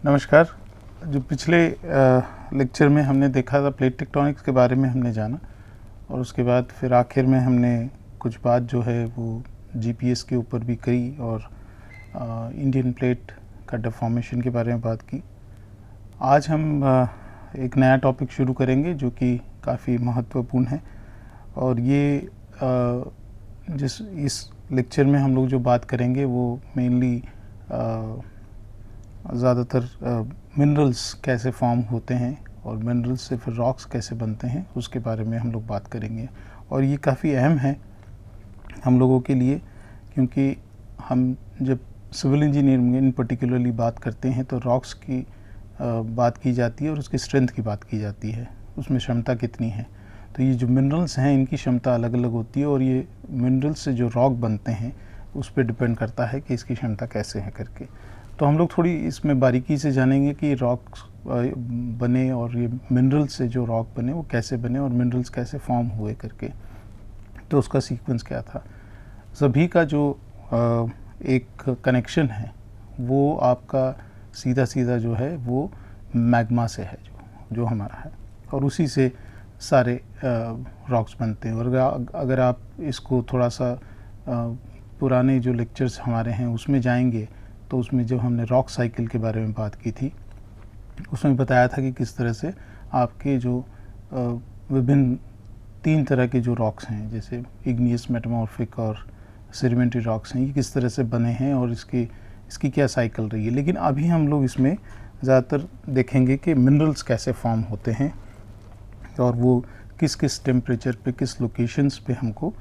नमस्कार। जो पिछले लेक्चर में हमने देखा था प्लेट टेक्टोनिक्स के बारे में हमने जाना, और उसके बाद फिर आखिर में हमने कुछ बात जो है वो जीपीएस के ऊपर भी करी और इंडियन प्लेट का डिफॉर्मेशन के बारे में बात की। आज हम एक नया टॉपिक शुरू करेंगे जो कि काफ़ी महत्वपूर्ण है, और ये इस लेक्चर में हम लोग जो बात करेंगे वो मेनली ज़्यादातर मिनरल्स कैसे फॉर्म होते हैं और मिनरल्स से फिर रॉक्स कैसे बनते हैं उसके बारे में हम लोग बात करेंगे। और ये काफ़ी अहम है हम लोगों के लिए, क्योंकि हम जब सिविल इंजीनियरिंग इन पर्टिकुलरली बात करते हैं तो रॉक्स की बात की जाती है और उसकी स्ट्रेंथ की बात की जाती है, उसमें क्षमता कितनी है। तो ये जो मिनरल्स हैं इनकी क्षमता अलग अलग होती है, और ये मिनरल्स से जो रॉक बनते हैं उस पर डिपेंड करता है कि इसकी क्षमता कैसे है करके। तो हम लोग थोड़ी इसमें बारीकी से जानेंगे कि रॉक्स बने और ये मिनरल्स से जो रॉक बने वो कैसे बने और मिनरल्स कैसे फॉर्म हुए करके, तो उसका सीक्वेंस क्या था। सभी का जो एक कनेक्शन है वो आपका सीधा सीधा जो है वो मैग्मा से है, जो हमारा है, और उसी से सारे रॉक्स बनते हैं। और अगर आप इसको थोड़ा सा पुराने जो लेक्चर्स हमारे हैं उसमें जाएंगे तो उसमें जब हमने रॉक साइकिल के बारे में बात की थी उसमें बताया था कि किस तरह से आपके जो विभिन्न 3 तरह के जो रॉक्स हैं, जैसे इग्नियस, मेटामॉर्फिक और सेडिमेंट्री रॉक्स हैं, ये किस तरह से बने हैं और इसकी क्या साइकिल रही है। लेकिन अभी हम लोग इसमें ज़्यादातर देखेंगे कि मिनरल्स कैसे फॉर्म होते हैं और वो किस किस टेम्परेचर पे, किस लोकेशंस पे हमको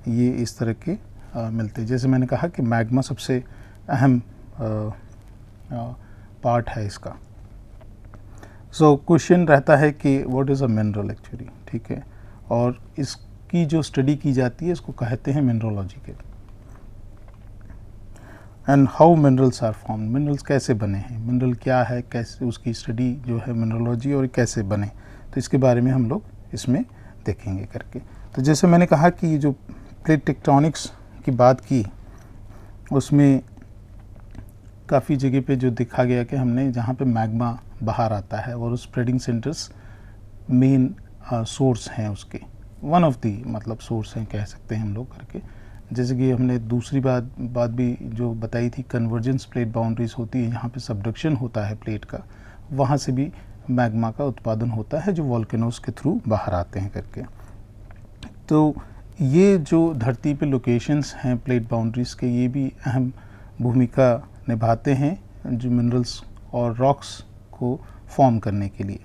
ये इस तरह के मिलते हैं। जैसे मैंने कहा कि मैग्मा सबसे अहम पार्ट है इसका। सो क्वेश्चन रहता है कि what is a mineral actually, ठीक है, और इसकी जो स्टडी की जाती है इसको कहते हैं मिनरोलॉजी के। And how minerals are form, minerals कैसे बने हैं, मिनरल क्या है, कैसे उसकी स्टडी जो है मिनरोलॉजी, और कैसे बने, तो इसके बारे में हम लोग इसमें देखेंगे करके। तो जैसे मैंने कहा कि ये जो प्लेट टेक्टोनिक्स की बात की उसमें काफ़ी जगह पे जो देखा गया कि हमने जहाँ पे मैग्मा बाहर आता है और स्प्रेडिंग सेंटर्स मेन सोर्स हैं उसके, वन ऑफ दी मतलब सोर्स हैं कह सकते हैं हम लोग करके। जैसे कि हमने दूसरी बात भी जो बताई थी, कन्वर्जेंस प्लेट बाउंड्रीज होती है, यहाँ पे सबडक्शन होता है प्लेट का, वहाँ से भी मैग्मा का उत्पादन होता है जो वॉल्केनोस के थ्रू बाहर आते हैं करके। तो ये जो धरती पे लोकेशंस हैं प्लेट बाउंड्रीज के, ये भी अहम भूमिका निभाते हैं जो मिनरल्स और रॉक्स को फॉर्म करने के लिए।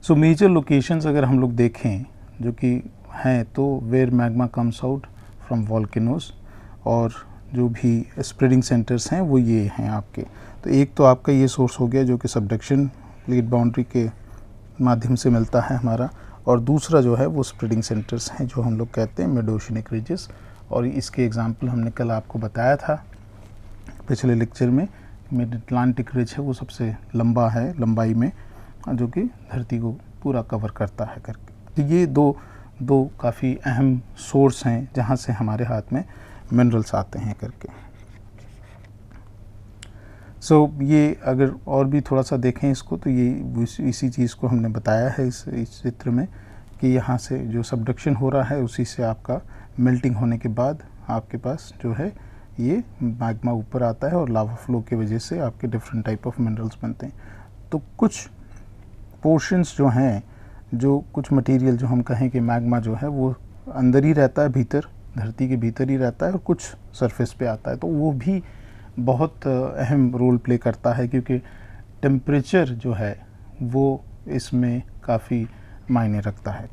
सो मेजर लोकेशंस अगर हम लोग देखें जो कि हैं, तो where magma comes out from volcanoes, और जो भी स्प्रेडिंग सेंटर्स हैं वो ये हैं आपके। तो एक तो आपका ये सोर्स हो गया जो कि सबडक्शन प्लेट बाउंड्री के माध्यम से मिलता है हमारा, और दूसरा जो है वो स्प्रेडिंग सेंटर्स हैं जो हम लोग कहते हैं मिड ओशियनिक रिजेस। और इसके एग्जांपल हमने कल आपको बताया था पिछले लेक्चर में, मिड अटलांटिक रिज है वो सबसे लंबा है लंबाई में, जो कि धरती को पूरा कवर करता है करके। तो ये दो काफ़ी अहम सोर्स हैं जहाँ से हमारे हाथ में मिनरल्स आते हैं करके। सो ये अगर और भी थोड़ा सा देखें इसको, तो ये इसी चीज़ को हमने बताया है इस चित्र में कि यहाँ से जो सबडक्शन हो रहा है उसी से आपका मेल्टिंग होने के बाद आपके पास जो है ये मैग्मा ऊपर आता है, और लावा फ्लो की वजह से आपके डिफरेंट टाइप ऑफ मिनरल्स बनते हैं। तो कुछ पोर्शंस जो हैं, जो कुछ मटेरियल जो हम कहें कि मैग्मा जो है वो अंदर ही रहता है, भीतर धरती के भीतर ही रहता है, और कुछ सरफेस पे आता है, तो वो भी बहुत अहम रोल प्ले करता है, क्योंकि टेम्परेचर जो है वो इसमें काफ़ी मायने रखता है।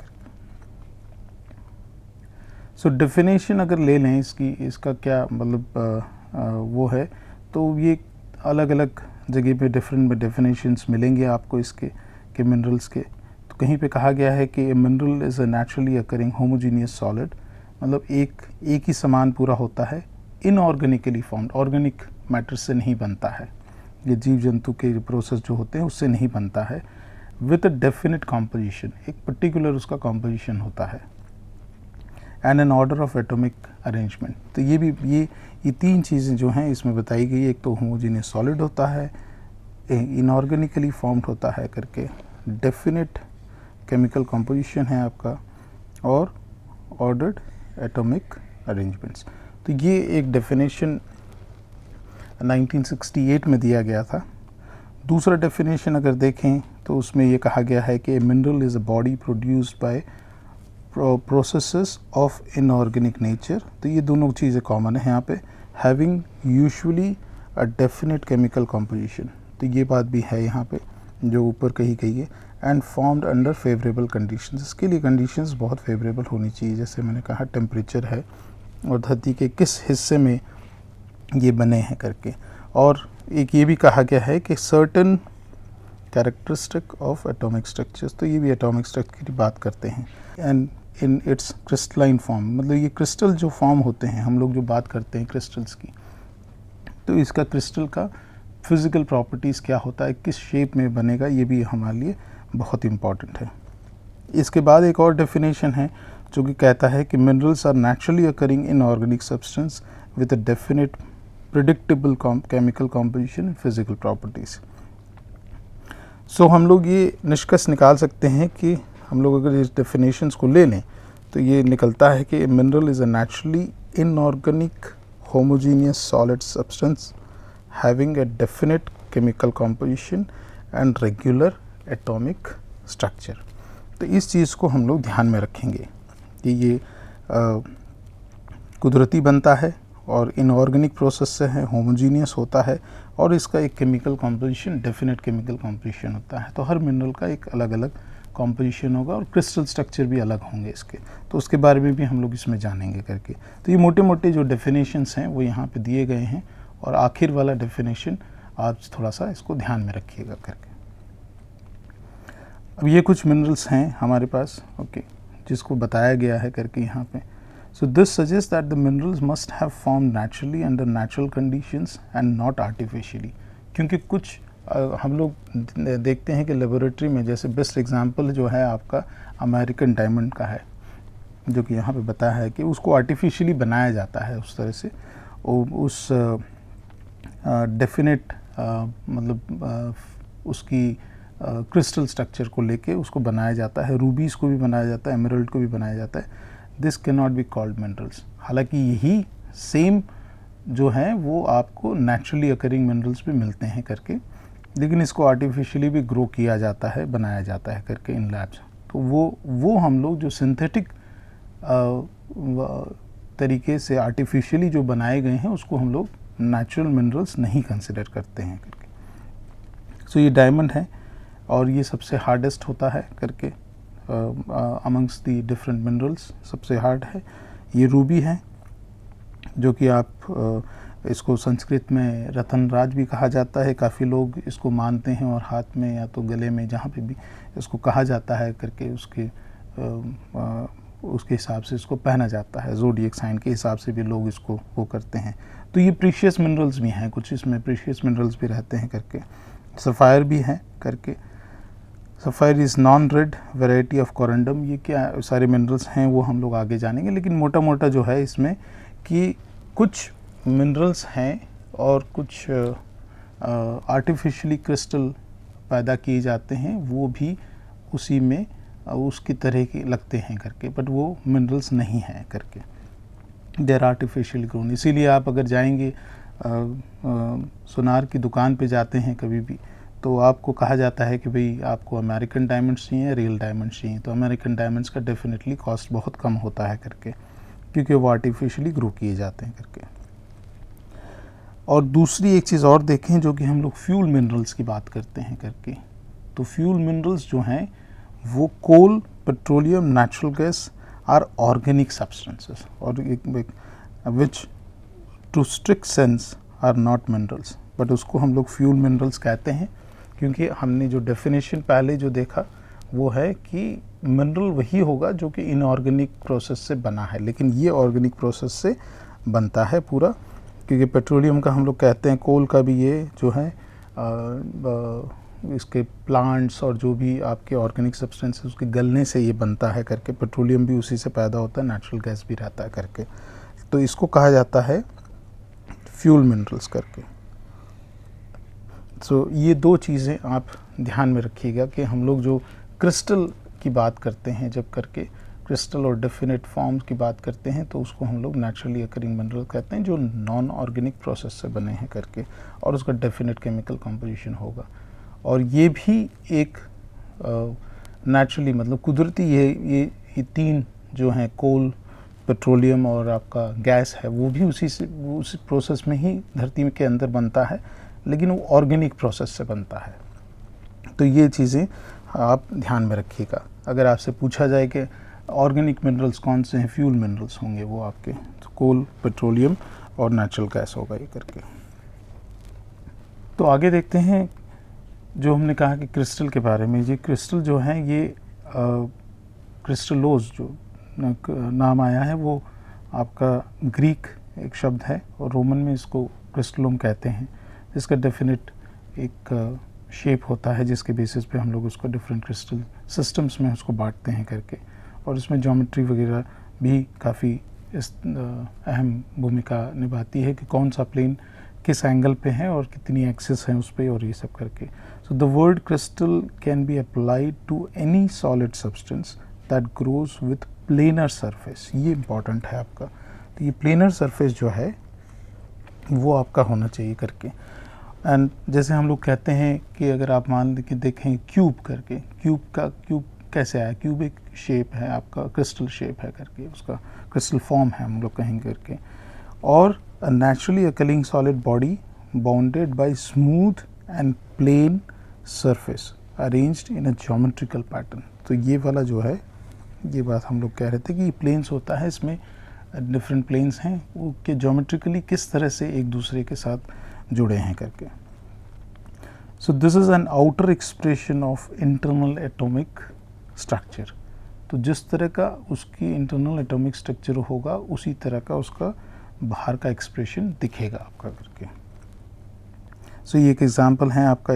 सो डेफिनेशन अगर ले लें इसका क्या मतलब वो है, तो ये अलग अलग जगह पे डिफरेंट डेफिनेशंस मिलेंगे आपको इसके के मिनरल्स के। तो कहीं पे कहा गया है कि mineral is a naturally occurring homogeneous solid, मतलब एक ही समान पूरा होता है, इनऑर्गेनिकली फॉर्म्ड, ऑर्गेनिक मैटर से नहीं बनता है, ये जीव जंतु के प्रोसेस जो होते हैं उससे नहीं बनता है, विद अ डेफिनेट कॉम्पोजिशन, एक पर्टिकुलर उसका कॉम्पोजिशन होता है, and an order of atomic arrangement. तो ये तीन चीज़ें जो हैं इसमें बताई गई। एक तो होमोजीनियस सॉलिड होता है, इनऑर्गेनिकली फॉर्म्ड होता है करके, डेफिनेट केमिकल कंपोजिशन है आपका, और ऑर्डर्ड एटॉमिक अरेंजमेंट्स। तो ये एक डेफिनेशन 1968 में दिया गया था। दूसरा डेफिनेशन अगर देखें तो उसमें ये कहा गया है कि mineral is a body produced by processes of inorganic nature. तो ये दोनों चीज़ें कॉमन है यहाँ पे, having usually a definite chemical composition. तो ये बात भी है यहाँ पे जो ऊपर कही गई है, and formed under favourable conditions. इसके लिए कंडीशंस बहुत फेवरेबल होनी चाहिए, जैसे मैंने कहा टेम्परेचर है और धरती के किस हिस्से में ये बने हैं करके। और एक ये भी कहा गया है कि certain characteristic of atomic structures. तो ये भी एटॉमिक स्ट्रक्चर की बात करते हैं, and in its crystalline form, मतलब ये क्रिस्टल जो फॉर्म होते हैं, हम लोग जो बात करते हैं क्रिस्टल्स की, तो इसका क्रिस्टल का फिज़िकल प्रॉपर्टीज़ क्या होता है, किस शेप में बनेगा, ये भी हमारे लिए बहुत इम्पॉर्टेंट है। इसके बाद एक और डेफिनेशन है जो कि कहता है कि minerals are naturally occurring inorganic substance with a definite predictable chemical composition and physical properties. So हम लोग ये निष्कर्ष निकाल सकते हैं कि हम लोग अगर इस डेफिनेशंस को ले लें तो ये निकलता है कि mineral is a naturally inorganic homogeneous solid substance having a definite chemical composition and regular atomic structure. तो इस चीज़ को हम लोग ध्यान में रखेंगे कि ये कुदरती बनता है और इनऑर्गेनिक प्रोसेस से है, होमोजीनियस होता है, और इसका एक chemical composition, definite chemical composition होता है। तो हर मिनरल का एक अलग अलग कॉम्पोजिशन होगा और क्रिस्टल स्ट्रक्चर भी अलग होंगे इसके, तो उसके बारे में भी हम लोग इसमें जानेंगे करके। तो ये मोटे मोटे जो डेफिनेशंस हैं वो यहाँ पे दिए गए हैं, और आखिर वाला डेफिनेशन आप थोड़ा सा इसको ध्यान में रखिएगा करके। अब ये कुछ मिनरल्स हैं हमारे पास, ओके, जिसको बताया गया है करके यहाँ पे। So this suggest that the minerals must have form naturally under natural conditions and not artificially. क्योंकि कुछ हम लोग देखते हैं कि लेबोरेटरी में, जैसे बेस्ट एग्जांपल जो है आपका अमेरिकन डायमंड का है, जो कि यहाँ पे बताया है कि उसको आर्टिफिशियली बनाया जाता है उस तरह से, उस डेफिनेट मतलब उसकी क्रिस्टल स्ट्रक्चर को लेके उसको बनाया जाता है। रूबीज़ को भी बनाया जाता है, एमराल्ड को भी बनाया जाता है। This can not be called minerals. हालांकि यही सेम जो हैं वो आपको नेचुरली अकरिंग मिनरल्स भी मिलते हैं करके, लेकिन इसको आर्टिफिशियली भी ग्रो किया जाता है, बनाया जाता है करके इन लैब्स। तो वो हम लोग जो सिंथेटिक तरीके से आर्टिफिशियली जो बनाए गए हैं उसको हम लोग नेचुरल मिनरल्स नहीं कंसिडर करते हैं करके। सो ये डायमंड है और ये सबसे हार्डेस्ट होता है करके, अमंग्स दी डिफरेंट मिनरल्स सबसे हार्ड है। ये रूबी है जो कि आप इसको संस्कृत में रतनराज भी कहा जाता है। काफ़ी लोग इसको मानते हैं और हाथ में या तो गले में जहाँ पे भी इसको कहा जाता है करके उसके हिसाब से इसको पहना जाता है। ज़ोडिएक साइन के हिसाब से भी लोग इसको वो करते हैं। तो ये प्रीशियस मिनरल्स भी हैं, कुछ इसमें प्रीशियस मिनरल्स भी रहते हैं करके। सफ़ायर भी हैं करके। Sapphire is non red variety of corundum. ये क्या सारे मिनरल्स हैं वो हम लोग आगे जानेंगे, लेकिन मोटा मोटा जो है इसमें कि कुछ मिनरल्स हैं और कुछ आर्टिफिशियली क्रिस्टल पैदा किए जाते हैं, वो भी उसी में उसकी तरह के लगते हैं करके, बट वो मिनरल्स नहीं हैं करके, दे आर आर्टिफिशियल ग्रोन। इसीलिए आप अगर जाएंगे सुनार की दुकान पे जाते हैं कभी भी, तो आपको कहा जाता है कि भाई आपको अमेरिकन डायमंड्स चाहिए, रियल डायमंड्स चाहिए। तो अमेरिकन डायमंड्स का डेफिनेटली कॉस्ट बहुत कम होता है करके, क्योंकि वो आर्टिफिशियली ग्रो किए जाते हैं करके। और दूसरी एक चीज़ और देखें जो कि हम लोग फ्यूल मिनरल्स की बात करते हैं करके। तो फ्यूल मिनरल्स जो हैं वो coal, petroleum, natural gas are organic substances, और which to strict sense are not minerals, but उसको हम लोग फ्यूल मिनरल्स कहते हैं, क्योंकि हमने जो डेफिनेशन पहले जो देखा वो है कि मिनरल वही होगा जो कि इनऑर्गेनिक प्रोसेस से बना है, लेकिन ये ऑर्गेनिक प्रोसेस से बनता है पूरा। क्योंकि पेट्रोलियम का हम लोग कहते हैं, कोल का भी ये जो है इसके प्लांट्स और जो भी आपके ऑर्गेनिक सब्सटेंस उसके गलने से ये बनता है करके, पेट्रोलियम भी उसी से पैदा होता है, नेचुरल गैस भी रहता है करके। तो इसको कहा जाता है फ्यूल मिनरल्स करके। सो ये दो चीज़ें आप ध्यान में रखिएगा कि हम लोग जो क्रिस्टल की बात करते हैं जब करके, क्रिस्टल और डेफिनेट फॉर्म्स की बात करते हैं, तो उसको हम लोग नेचुरली अकरिंग मिनरल कहते हैं जो नॉन ऑर्गेनिक प्रोसेस से बने हैं करके, और उसका डेफिनेट केमिकल कंपोजिशन होगा। और ये भी एक नेचुरली मतलब कुदरती ये तीन जो हैं, कोल, पेट्रोलियम और आपका गैस है, वो भी उसी प्रोसेस में ही धरती के अंदर बनता है, लेकिन वो ऑर्गेनिक प्रोसेस से बनता है। तो ये चीज़ें आप ध्यान में रखिएगा। अगर आपसे पूछा जाए कि ऑर्गेनिक मिनरल्स कौन से हैं, फ्यूल मिनरल्स होंगे वो आपके कोल, पेट्रोलियम और नेचुरल गैस होगा ये करके। तो आगे देखते हैं जो हमने कहा कि क्रिस्टल के बारे में। ये क्रिस्टल जो है ये क्रिस्टलोज जो नाम आया है वो आपका ग्रीक एक शब्द है और रोमन में इसको क्रिस्टलम कहते हैं। इसका डेफिनेट एक शेप होता है जिसके बेसिस पे हम लोग उसको डिफरेंट क्रिस्टल सिस्टम्स में उसको बांटते हैं करके, और इसमें ज्योमेट्री वगैरह भी काफ़ी अहम भूमिका निभाती है कि कौन सा प्लेन किस एंगल पे है और कितनी एक्सिस है उस पर, और ये सब करके। So the word crystal can be applied to any solid substance that grows with planar surface. ये इम्पॉर्टेंट है आपका। तो ये प्लेनर सरफेस जो है वो आपका होना चाहिए करके। एंड जैसे हम लोग कहते हैं कि अगर आप मान के देखें क्यूब करके, क्यूब कैसे आया, क्यूब एक शेप है आपका, क्रिस्टल शेप है करके, उसका क्रिस्टल फॉर्म है हम लोग कहेंगे करके। और a naturally occurring solid body bounded by smooth and plane surface arranged in a geometrical pattern. तो ये वाला जो है, ये बात हम लोग कह रहे थे कि ये प्लेन्स होता है, इसमें डिफरेंट प्लेन्स हैं वो कि ज्योमेट्रिकली किस तरह से एक दूसरे के साथ जुड़े हैं करके। So this is an outer expression of internal atomic structure. तो जिस तरह का उसकी इंटरनल एटॉमिक स्ट्रक्चर होगा उसी तरह का उसका बाहर का एक्सप्रेशन दिखेगा आपका करके। सो ये एक एग्जांपल है आपका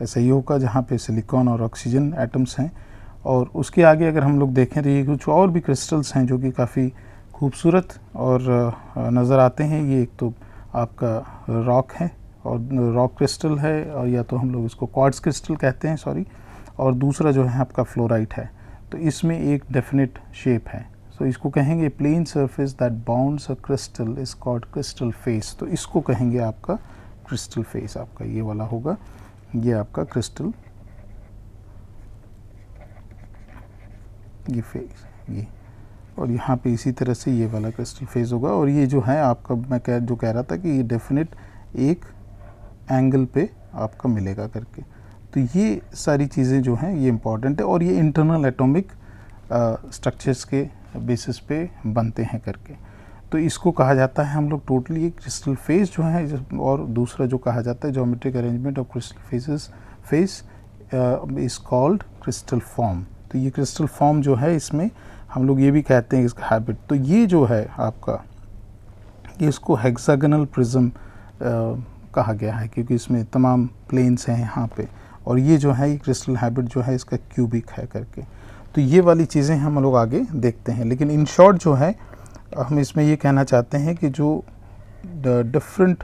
SiO का, जहाँ पे सिलिकॉन और ऑक्सीजन एटम्स हैं। और उसके आगे अगर हम लोग देखें तो ये कुछ और भी क्रिस्टल्स हैं जो कि काफ़ी खूबसूरत और नज़र आते हैं। ये एक तो आपका रॉक है और रॉक क्रिस्टल है, और या तो हम लोग इसको क्वार्ट्ज क्रिस्टल कहते हैं, सॉरी, और दूसरा जो है आपका फ्लोराइट है। तो इसमें एक डेफिनेट शेप है, सो इसको कहेंगे plane surface that bounds a crystal is called crystal face. तो इसको कहेंगे आपका क्रिस्टल फेस, आपका ये वाला होगा, ये आपका क्रिस्टल, ये फेस ये, और यहाँ पे इसी तरह से ये वाला क्रिस्टल फेस होगा। और ये जो है आपका, मैं जो कह रहा था कि ये डेफिनेट एक एंगल पे आपका मिलेगा करके। तो ये सारी चीज़ें जो हैं ये इम्पॉर्टेंट है, और ये इंटरनल एटॉमिक स्ट्रक्चर्स के बेसिस पे बनते हैं करके। तो इसको कहा जाता है हम लोग टोटली एक क्रिस्टल फेस जो है, और दूसरा जो कहा जाता है geometric arrangement of crystal face is called crystal form. तो ये क्रिस्टल फॉर्म जो है इसमें हम लोग ये भी कहते हैं इसका हैबिट। तो ये जो है आपका, इसको हेक्सागोनल प्रिज्म कहा गया है क्योंकि इसमें तमाम प्लेन्स हैं यहाँ पे, और ये जो है ये क्रिस्टल हैबिट जो है इसका क्यूबिक है करके। तो ये वाली चीज़ें हम लोग आगे देखते हैं, लेकिन इन शॉर्ट जो है हम इसमें ये कहना चाहते हैं कि जो डिफरेंट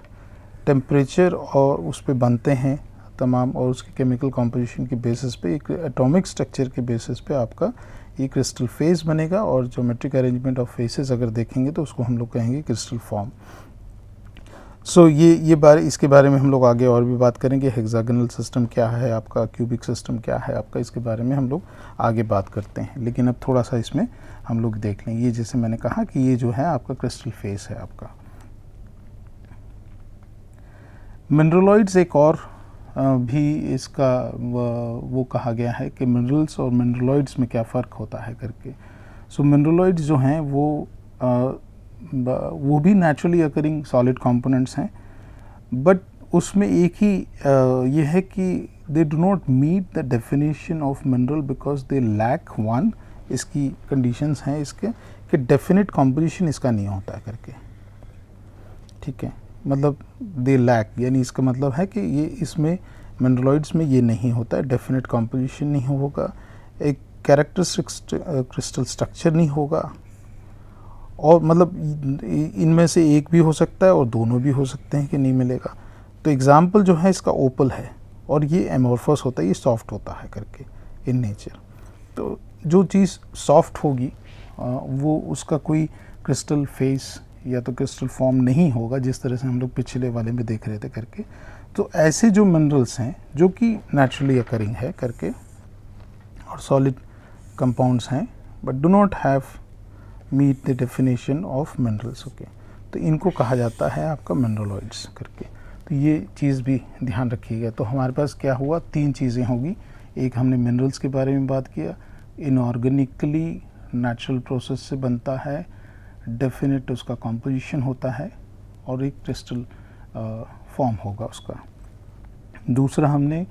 टेम्परेचर और उस पे बनते हैं तमाम, और उसके केमिकल कॉम्पोजिशन के बेसिस पे, एक एटॉमिक स्ट्रक्चर के बेसिस पे आपका ये क्रिस्टल फेस बनेगा। और ज्योमेट्रिक अरेंजमेंट ऑफ फेसेस अगर देखेंगे तो उसको हम लोग कहेंगे क्रिस्टल फॉर्म। सो इसके बारे में हम लोग आगे और भी बात करेंगे। हेक्सागोनल सिस्टम क्या है आपका, क्यूबिक सिस्टम क्या है आपका, इसके बारे में हम लोग आगे बात करते हैं। लेकिन अब थोड़ा सा इसमें हम लोग देख लें। ये जैसे मैंने कहा कि ये जो है आपका क्रिस्टल फेस है आपका। मिनरलॉइड्स एक और भी इसका वो कहा गया है कि मिनरल्स और मिनरलॉइड्स में क्या फ़र्क होता है करके। सो मिनरलॉइड्स जो हैं वो भी नेचुरली अकरिंग सॉलिड कंपोनेंट्स हैं, बट उसमें एक ही ये है कि they do not meet the definition of mineral because they lack one, इसकी कंडीशंस हैं इसके कि डेफिनेट कॉम्पोजिशन इसका नहीं होता है करके, ठीक है। मतलब दे लैक, यानी इसका मतलब है कि ये इसमें मिनरलॉइड्स में ये नहीं होता है, डेफिनेट कॉम्पोजिशन नहीं होगा, एक कैरेक्टरिस्टिक क्रिस्टल स्ट्रक्चर नहीं होगा, और मतलब इनमें से एक भी हो सकता है और दोनों भी हो सकते हैं कि नहीं मिलेगा। तो एग्जाम्पल जो है इसका ओपल है, और ये एमोर्फस होता है, ये सॉफ्ट होता है करके इन नेचर। तो जो चीज़ सॉफ्ट होगी वो उसका कोई क्रिस्टल फेस या तो क्रिस्टल फॉर्म नहीं होगा, जिस तरह से हम लोग पिछले वाले में देख रहे थे करके। तो ऐसे जो मिनरल्स हैं जो कि नेचुरली अकरिंग है करके और सॉलिड कंपाउंड्स हैं but do not have meet the definition of minerals, okay, तो इनको कहा जाता है आपका मिनरलॉइड्स करके। तो ये चीज़ भी ध्यान रखिएगा। तो हमारे पास क्या हुआ, 3 चीज़ें होगी। एक हमने मिनरल्स के बारे में बात किया, इनऑर्गेनिकली नेचुरल प्रोसेस से बनता है, डेफिनेट उसका कॉम्पोजिशन होता है, और एक क्रिस्टल फॉर्म होगा उसका। दूसरा हमने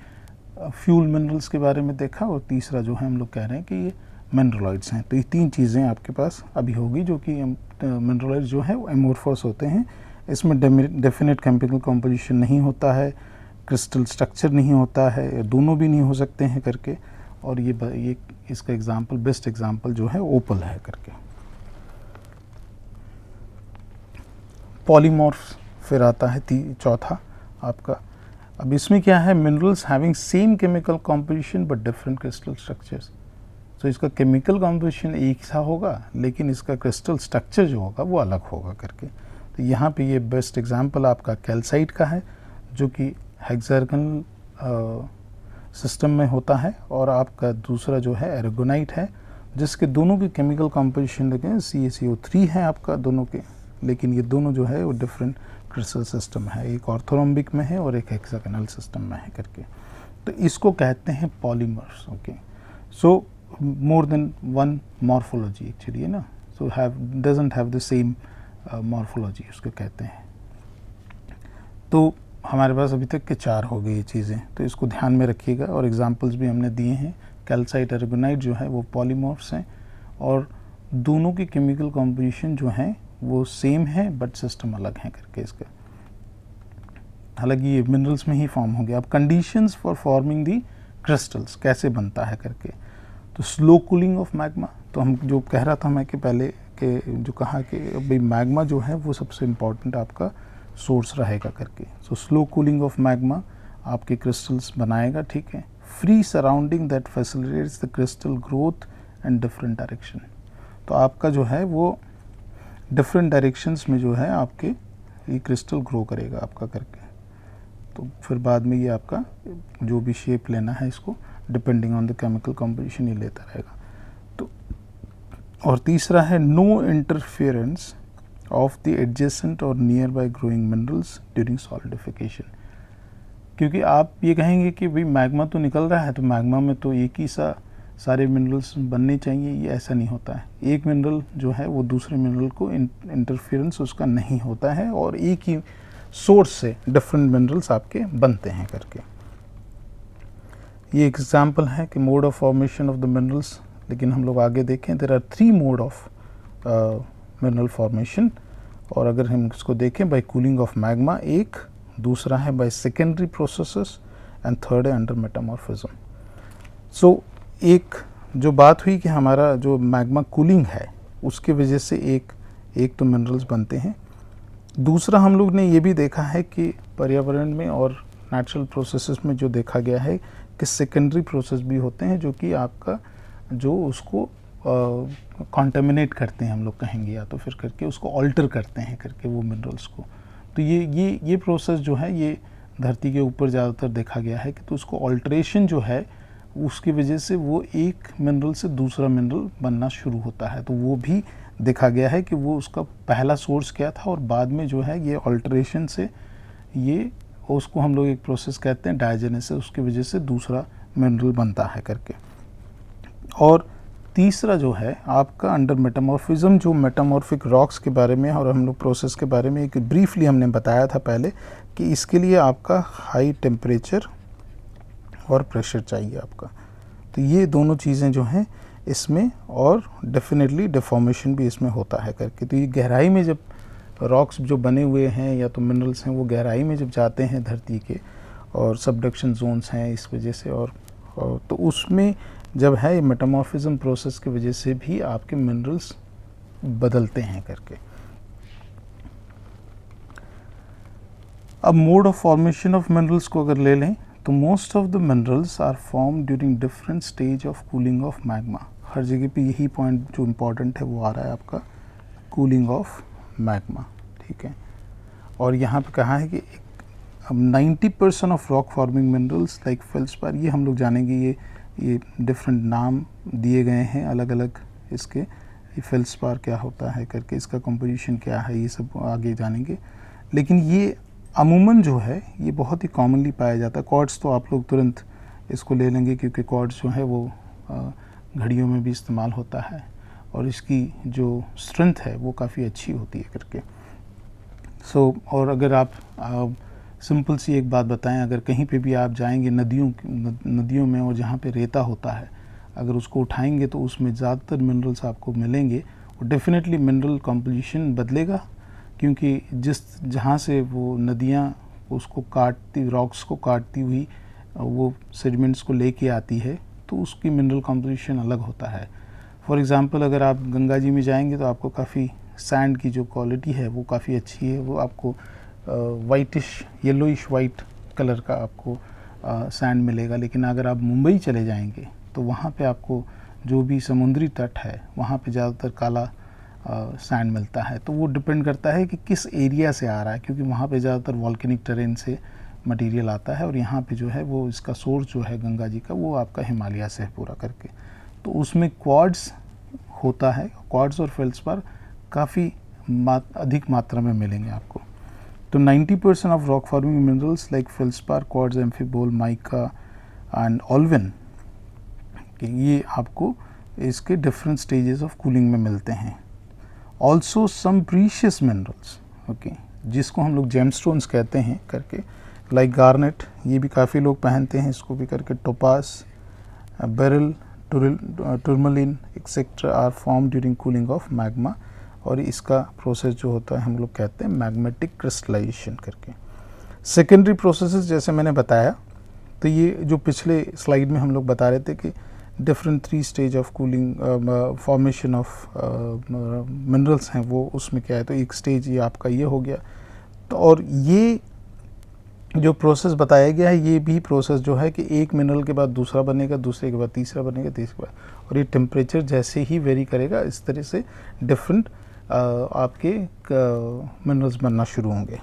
फ्यूल मिनरल्स के बारे में देखा, और तीसरा जो है हम लोग कह रहे हैं कि ये मिनरलॉइड्स हैं। तो ये 3 चीज़ें आपके पास अभी होगी, जो कि मिनरलॉइड्स जो है वो एमोर्फस होते हैं। इसमें डेफिनेट केमिकल कॉम्पोजिशन नहीं होता है, क्रिस्टल स्ट्रक्चर नहीं होता है, दोनों भी नहीं हो सकते हैं करके। और ये इसका एग्जांपल, बेस्ट एग्जांपल जो है ओपल है करके। पॉलीमॉर्फ्स फिर आता है चौथा आपका। अब इसमें क्या है, minerals having same chemical composition but different crystal structures. तो इसका केमिकल कॉम्पोजिशन एक सा होगा, लेकिन इसका क्रिस्टल स्ट्रक्चर जो होगा वो अलग होगा करके। तो यहाँ पे ये बेस्ट एग्जांपल आपका कैल्साइट का है, जो कि हेक्सागोनल सिस्टम में होता है, और आपका दूसरा जो है एरागोनाइट है, जिसके दोनों की केमिकल कॉम्पोजिशन देखें CaCO3 है आपका दोनों के, लेकिन ये दोनों जो है वो डिफरेंट क्रिस्टल सिस्टम है, एक ऑर्थोरोम्बिक में है और एक हेक्सागोनल सिस्टम में है करके। तो इसको कहते हैं polymers, okay. So more than one morphology actually है ना, so doesn't have the same morphology उसको कहते हैं। तो हमारे पास अभी तक के 4 हो गई ये चीज़ें, तो इसको ध्यान में रखिएगा। और एग्जांपल्स भी हमने दिए हैं, कैल्साइट, एरागोनाइट जो है वो पॉलीमॉर्फ्स हैं, और दोनों की केमिकल कॉम्पोजिशन जो है वो सेम है बट सिस्टम अलग है करके इसका। हालांकि ये मिनरल्स में ही फॉर्म हो गया। अब conditions for forming the crystals कैसे बनता है करके, तो स्लो कूलिंग ऑफ मैग्मा। तो हम जो कह रहा था मैं कि पहले के जो कहा कि भाई मैग्मा जो है वो सबसे इम्पॉर्टेंट आपका सोर्स रहेगा करके। So slow cooling of magma आपके क्रिस्टल्स बनाएगा, ठीक है। Free surrounding that facilitates the crystal growth and different direction. तो आपका जो है वो डिफरेंट डायरेक्शंस में जो है आपके ये क्रिस्टल ग्रो करेगा आपका करके। तो फिर बाद में ये आपका जो भी शेप लेना है इसको depending on the chemical composition ये लेता रहेगा। तो और तीसरा है no interference of the adjacent और nearby growing minerals during solidification. क्योंकि आप ये कहेंगे कि भाई मैग्मा तो निकल रहा है, तो मैग्मा में तो एक ही सारे मिनरल्स बनने चाहिए, ये ऐसा नहीं होता है। एक मिनरल जो है वो दूसरे मिनरल को इंटरफेरेंस उसका नहीं होता है, और एक ही सोर्स से डिफरेंट मिनरल्स आपके बनते हैं करके। ये एग्जांपल है कि mode of formation of the minerals, लेकिन हम लोग आगे देखें there are 3 mode of mineral formation. और अगर हम इसको देखें बाय कूलिंग ऑफ मैग्मा एक, दूसरा है by secondary processes, and third है अंडर मेटामॉर्फिज्म। सो एक जो बात हुई कि हमारा जो मैग्मा कूलिंग है उसके वजह से एक तो मिनरल्स बनते हैं। दूसरा हम लोग ने ये भी देखा है कि पर्यावरण में और नेचुरल प्रोसेसेस में जो देखा गया है कि सेकेंडरी प्रोसेस भी होते हैं जो कि आपका जो उसको कॉन्टेमिनेट करते हैं, हम लोग कहेंगे, या तो फिर करके उसको ऑल्टर करते हैं करके वो मिनरल्स को। तो ये प्रोसेस जो है ये धरती के ऊपर ज़्यादातर देखा गया है कि तो उसको ऑल्ट्रेशन जो है उसकी वजह से वो एक मिनरल से दूसरा मिनरल बनना शुरू होता है। तो वो भी देखा गया है कि वो उसका पहला सोर्स क्या था, और बाद में जो है ये ऑल्ट्रेशन से ये उसको हम लोग एक प्रोसेस कहते हैं डायजेनेसिस, उसकी वजह से दूसरा मिनरल बनता है करके। और तीसरा जो है आपका अंडर मेटामॉर्फिज्म, जो मेटामॉर्फिक रॉक्स के बारे में और हम लोग प्रोसेस के बारे में एक ब्रीफली हमने बताया था पहले कि इसके लिए आपका हाई टेम्परेचर और प्रेशर चाहिए आपका। तो ये दोनों चीज़ें जो हैं इसमें, और डेफिनेटली डिफॉर्मेशन भी इसमें होता है करके। तो ये गहराई में जब रॉक्स जो बने हुए हैं या तो मिनरल्स हैं वो गहराई में जब जाते हैं धरती के, और सबडक्शन जोन्स हैं इस वजह से, और तो उसमें जब है मेटामॉर्फिज्म प्रोसेस की वजह से भी आपके मिनरल्स बदलते हैं करके। अब mode of formation of minerals को अगर ले लें तो most of the minerals are form during different stage of cooling of magma. हर जगह पे यही पॉइंट जो इम्पोर्टेंट है वो आ रहा है आपका, कूलिंग ऑफ मैग्मा, ठीक है। और यहाँ पे कहा है कि 90% of rock forming minerals like feldspar, ये हम लोग जानेंगे, ये डिफरेंट नाम दिए गए हैं अलग अलग इसके, ये फेल्सपार क्या होता है करके, इसका कंपोजिशन क्या है, ये सब आगे जानेंगे। लेकिन ये अमूमन जो है ये बहुत ही कॉमनली पाया जाता है। क्वार्ट्ज तो आप लोग तुरंत इसको ले लेंगे क्योंकि क्वार्ट्ज जो है वो घड़ियों में भी इस्तेमाल होता है और इसकी जो स्ट्रेंथ है वो काफ़ी अच्छी होती है करके। और अगर आप सिंपल सी एक बात बताएं, अगर कहीं पे भी आप जाएंगे नदियों में और जहाँ पे रेता होता है, अगर उसको उठाएंगे तो उसमें ज़्यादातर मिनरल्स आपको मिलेंगे और डेफिनेटली मिनरल कंपोजिशन बदलेगा, क्योंकि जहाँ से वो नदियाँ उसको काटती, रॉक्स को काटती हुई वो सेडिमेंट्स को लेके आती है, तो उसकी मिनरल कंपोजिशन अलग होता है। फॉर एग्ज़ाम्पल अगर आप गंगा जी में जाएंगे तो आपको काफ़ी सैंड की जो क्वालिटी है वो काफ़ी अच्छी है, वो आपको वाइटिश येलोइश वाइट कलर का आपको सैंड मिलेगा। लेकिन अगर आप मुंबई चले जाएंगे तो वहाँ पे आपको जो भी समुद्री तट है वहाँ पे ज़्यादातर काला सैंड मिलता है। तो वो डिपेंड करता है कि किस एरिया से आ रहा है, क्योंकि वहाँ पे ज़्यादातर वॉल्केनिक टेरेन से मटेरियल आता है और यहाँ पे जो है वो इसका सोर्स जो है गंगा जी का वो आपका हिमालय से है पूरा करके। तो उसमें क्वार्ट्ज होता है, क्वार्ट्ज और फेल्सपार काफ़ी अधिक मात्रा में मिलेंगे आपको। तो 90% of rock forming minerals like feldspar, quartz, amphibole, mica and olivine, ये आपको इसके डिफरेंट स्टेजेस ऑफ कूलिंग में मिलते हैं। Also some precious minerals, okay, जिसको हम लोग जेमस्टोन्स कहते हैं करके, लाइक गार्नेट, ये भी काफ़ी लोग पहनते हैं इसको भी करके, topaz, beryl, tourmaline etcetera are form during cooling of magma. और इसका प्रोसेस जो होता है हम लोग कहते हैं मैग्मेटिक क्रिस्टलाइजेशन करके। सेकेंडरी प्रोसेसेस जैसे मैंने बताया, तो ये जो पिछले स्लाइड में हम लोग बता रहे थे कि different 3 stage of cooling formation of minerals हैं, वो उसमें क्या है, तो एक स्टेज ये आपका ये हो गया। तो और ये जो प्रोसेस बताया गया है ये भी प्रोसेस जो है कि एक मिनरल के बाद दूसरा बनेगा, दूसरे के बाद तीसरा बनेगा, तीसरे के बाद, और ये टेम्परेचर जैसे ही वेरी करेगा इस तरह से डिफरेंट आपके मिनरल्स बनना शुरू होंगे।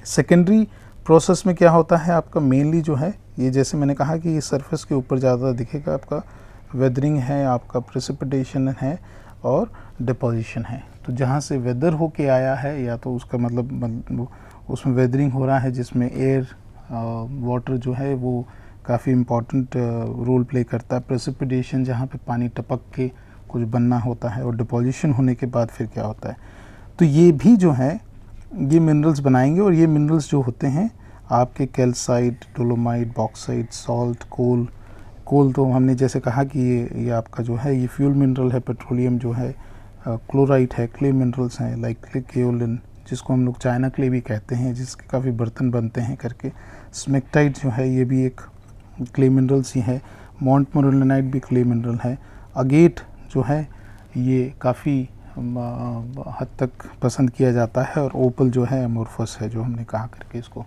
सेकेंडरी प्रोसेस में क्या होता है आपका, मेनली जो है ये जैसे मैंने कहा कि ये सरफेस के ऊपर ज़्यादा दिखेगा, आपका वेदरिंग है, आपका प्रेसिपिटेशन है और डिपोजिशन है। तो जहाँ से वेदर होके आया है या तो उसका मतलब उसमें वेदरिंग हो रहा है जिसमें एयर वाटर जो है वो काफ़ी इम्पॉर्टेंट रोल प्ले करता है। प्रेसिपिटेशन जहाँ पे पानी टपक के कुछ बनना होता है, और डिपोजिशन होने के बाद फिर क्या होता है, तो ये भी जो है ये मिनरल्स बनाएंगे। और ये मिनरल्स जो होते हैं आपके कैल्साइट, डोलोमाइट, बॉक्साइट, सॉल्ट, कोल तो हमने जैसे कहा कि ये आपका जो है ये फ्यूल मिनरल है, पेट्रोलियम जो है, क्लोराइट है, क्ले मिनरल्स हैं लाइक केओलिन, जिसको हम लोग चाइना क्ले भी कहते हैं, जिसके काफ़ी बर्तन बनते हैं करके। स्मेक्टाइट जो है ये भी एक क्ले मिनरल्स ही है। मोंटमोरेलिनाइट भी क्ले मिनरल है। अगेट जो है ये काफ़ी हद तक पसंद किया जाता है, और ओपल जो है अमोर्फस है जो हमने कहा करके इसको।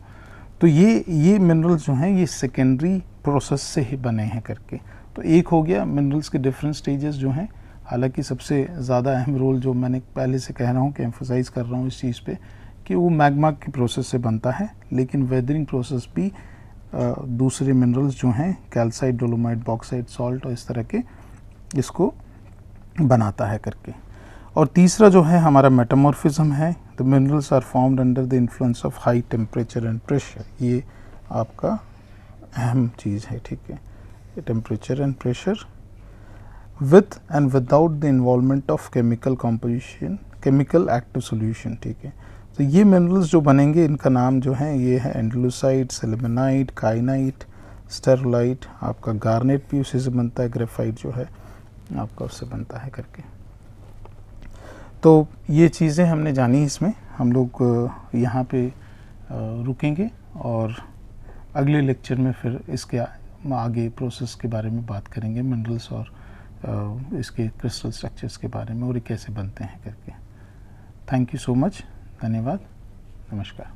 तो ये मिनरल्स जो हैं ये सेकेंडरी प्रोसेस से ही बने हैं करके। तो एक हो गया मिनरल्स के डिफरेंट स्टेजेस जो हैं। हालांकि सबसे ज़्यादा अहम रोल जो मैंने पहले से कह रहा हूँ कि एम्फोसाइज़ कर रहा हूँ इस चीज़ पे कि वो मैग्मा की प्रोसेस से बनता है, लेकिन वेदरिंग प्रोसेस भी दूसरे मिनरल्स जो हैं कैल्साइट, डोलोमाइट, बॉक्साइट, सॉल्ट और इस तरह के इसको बनाता है करके। और तीसरा जो है हमारा मेटामॉर्फिज्म है। The minerals are formed under the influence of high temperature and pressure. ये आपका अहम चीज़ है, ठीक है, temperature and pressure with and without the involvement of chemical composition, chemical active solution, ठीक है। तो ये मिनरल्स जो बनेंगे इनका नाम जो है ये है एंडलुसाइट, सिलिमेनाइट, काइनाइट, स्टेरोलाइट, आपका गार्नेट भी उसी से बनता है, ग्रेफाइट जो है आपका उससे बनता है करके। तो ये चीज़ें हमने जानी, इसमें हम लोग यहाँ पे रुकेंगे और अगले लेक्चर में फिर इसके आगे प्रोसेस के बारे में बात करेंगे, मिनरल्स और इसके क्रिस्टल स्ट्रक्चर्स के बारे में और ये कैसे बनते हैं करके। थैंक यू सो मच, धन्यवाद, नमस्कार।